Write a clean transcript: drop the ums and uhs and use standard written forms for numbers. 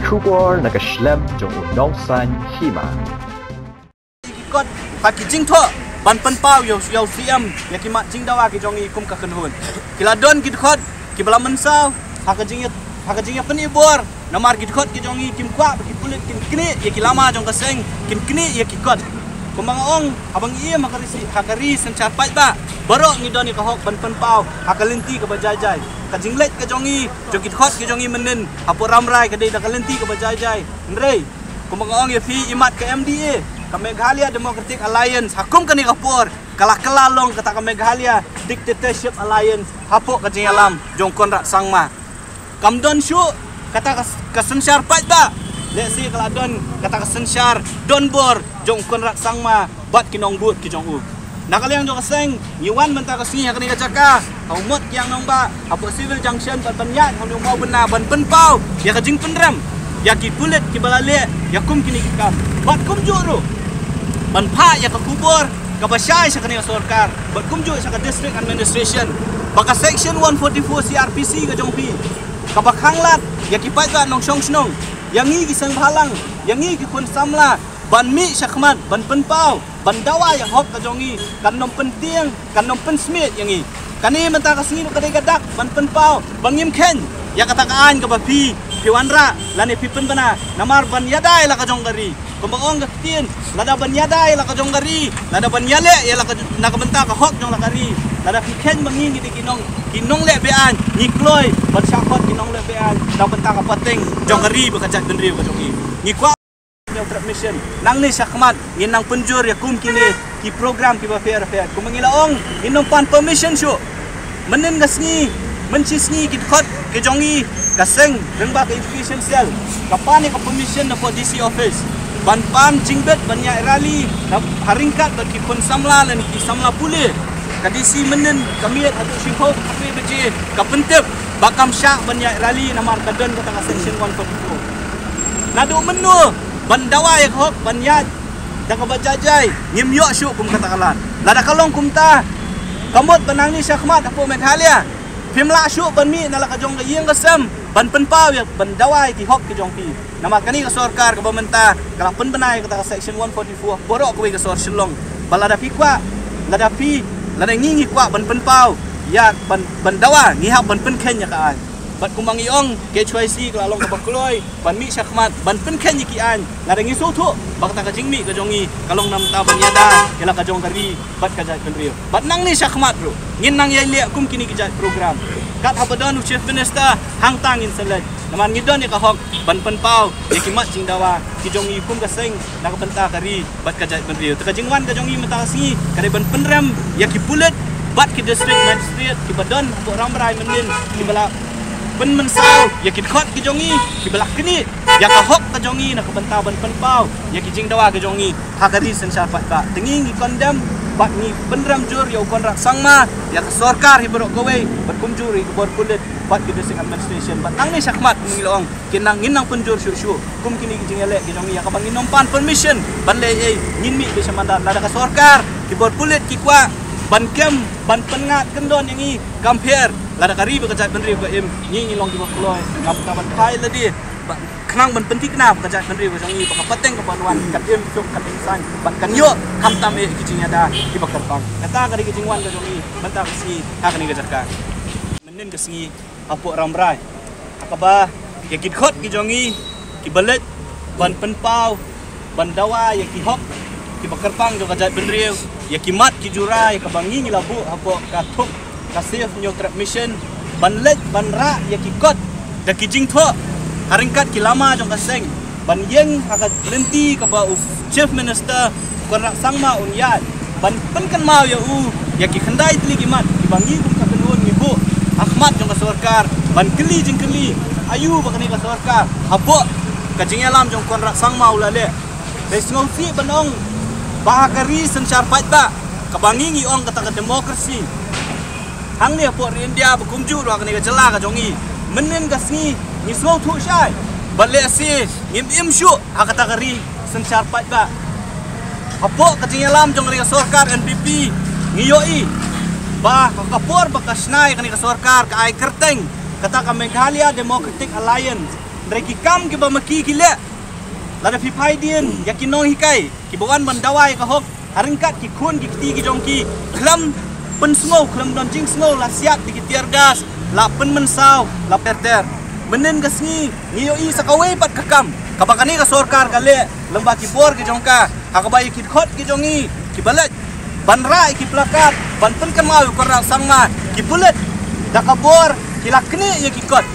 Kubor nakaslem jong unongsan hima. Ikot pagi jing tho ban pen pau yo siam yakimat jing dawa ki jong ikum ka kenhun. Kiladon kidkhot ki bala mensau haka jing pen ibor namar kidkhot ki jong kim kwa ki pulit kin kini yaki lama jong kaseng kin kini yaki kot. Kumbang ong abang iya hakari sencar pai ba barok ni doni ka hok ban pen pau hakalenti ka bajajai ka jinglet ka jongi jokit khot ka jongi menen apo ramrai ka dei da kalenti ka bajajai nrei kumbang ong ya fi imat ka MDA ka Meghalaya Democratic Alliance hakum ka ni kapor kalah kelalong kata ka Meghalaya Dictatorship Alliance hapo ka jingalam jong konrak sangma kamdon shu kata ka sencar pai ba lesi keladon kata ka sencar donbor jong konrak sangma bat kinong but ki jong u nakaliang jong kaseng yuan menta kasni hakani ka jaka haumot yang nongba apo civil junction ban banyat hanu mau bena ban penpau ya ka jing penram ya ki kulit ki balale ya kum kini kikam bat kum juru ban pha ya ka kubur ka basyai sakani ka sarkar bat kum ju sa ka district administration baka section 144 CRPC ka jong pi ka bakhanglat ya ki pai ka nong song snong yang ngi ki sang phalang yang ngi ki kun samla ban mi syakmat ban penpau ban dawa yang hok ka jongi kan nom penting kan nom pen smith yang ngi kani menta ka singi ka dei gadak ban penpau bangim ken ya kata kaan ka bapi piwanra lani pipen bana namar ban yadai la ka jong gari kumbang ka tin lada ban yadai la ka jong gari lada ban yale ya la ka na ka benta ka hok jong la gari lada ken bangi ni kinong le bean ni kloi ban syakot kinong le bean da benta ka pateng jong gari bekajat benri ka jongi ni kwa mission nang ni sakmat ngin nang penjur ya kum kini ki program ki ba fair kum mengilaong inom pan permission shu menen gasngi mencisngi ki khot ke jongi kaseng rengba ke education cell kapani ka permission na for DC office ban pan jingbet banyak rally haringkat bagi pun samla dan ki samla pule ka DC menen kami atau shikho ape beje ka pentep bakam syak banyak rally namar kaden kata section 144 nadu menu bandawa ya hok banyat dak bajajai ngim yo syuk kum katakalan lada kalong kumta kamot banang ni syakmat apo Meghalaya pimla syuk ban mi nala ka jong ka yeng kasem ban penpau ya bandawa ki hok ki jong pi nama kani ka sarkar ka pemerintah kala pen benai kata section 144 borok kuwi ka sor silong balada pi kwa lada pi lada ngingi kwa ban penpau ya bandawa ngi hak ban pen ken ya ka an bat kumang iong ke choisi ka long ka bakloi ban mi syakmat ban pen ken ki an la dangi so thu bak ta ka jingmi ka jongi kalong nam ta ban yada kela ka jong gari bat ka jat penrio bat nang ni syakmat bro ngin nang yai le kum kini ki jat program kat habadon chief minister hang tang in selet naman ngidon ni ka hok ban pen pau ye ki mat jing dawa ki jongi kum ka seng na ka benta kari bat ka jat penrio ta ka jingwan ka jongi mata si kare ban penram ye ki pulet bat ki district magistrate ki badon bo ramrai menin ki bala ben mensau ya ki khot ki jongi ki belak kini ya ka hok ka jongi na ka benta ban penpau ya ki jing dawa ka jongi hakari sensar pat ba tengi ki kondam bat ni penram jur ya konrak sangma ya ka sarkar hi borok kowe bat kumjuri ki bor kulit bat ki district administration bat nang ni sakmat ngilong kinang nginang penjur syu kum kini ki jing elek ki jongi ya ka bangin nompan permission ban le ngin mi be samandat la ka sarkar ki bor kulit ki kwa ban kem ban pengat kendon yang ni compare lada kari bekajat menteri ke im ni long di bakloi kap kaban khai ladi kenang ban penting kena bekajat menteri ke jangi baka pateng ke panuan kat im suk kat insan ban kan yo kam tam e kijing ada di bakar pang kata kari kijingwan ke jangi banta si ha kani ke jarka menen ke singi apok ramrai akaba ya kit khot ki jangi ki balet ban penpau ban dawa ya ki hok ki bakar pang jo kajat menteri ya ki mat ki jurai ka bangi labu apok katuk kasih nyotrak mission banlet banra ya ki kot da ki jing tho haringkat ki lama jong kaseng ban yeng hakat lenti ka ba chief minister konrak sangma unyat ban penkan mau ya ya ki khandai tli ki mat ki bangi kum ka penun ni bu ahmad jong ka sarkar ban keli jing keli ayu ba kani ka sarkar hapo ka jing alam jong konrak sangma ulale desngong fi banong bahakari sensar pat ba ka bangi ngi ong kata ka demokrasi hang ni po India bekumju ro kani ka jela ka jongi menen ka sngi ni so thu shai balle si ngim im shu hakata kari sensar pat ba apo ka jingalam jong ka sarkar NPP ngiyoi ba ka por ba ka snai kani ka sarkar ka ai kerteng kata ka Meghalaya Democratic Alliance dari ki kam ki ba maki ki le lada fi phai dien yakin no hikai ki bawan ban dawai ka hok haringkat ki khun ki ti ki jong ki khlam pen sngo khlam don jing sngo la siat di ki tiar gas la pen mensau la perter menen gasngi ngiyo i sakawe pat kakam kabakani ka sorkar ka le lembah ki bor ki jong ka hakabai ki khot ki jongi ki balet ban rai ki plakat ban pen kan mau ko ra sangma ki bulet dakabor ki lakni ye ki kot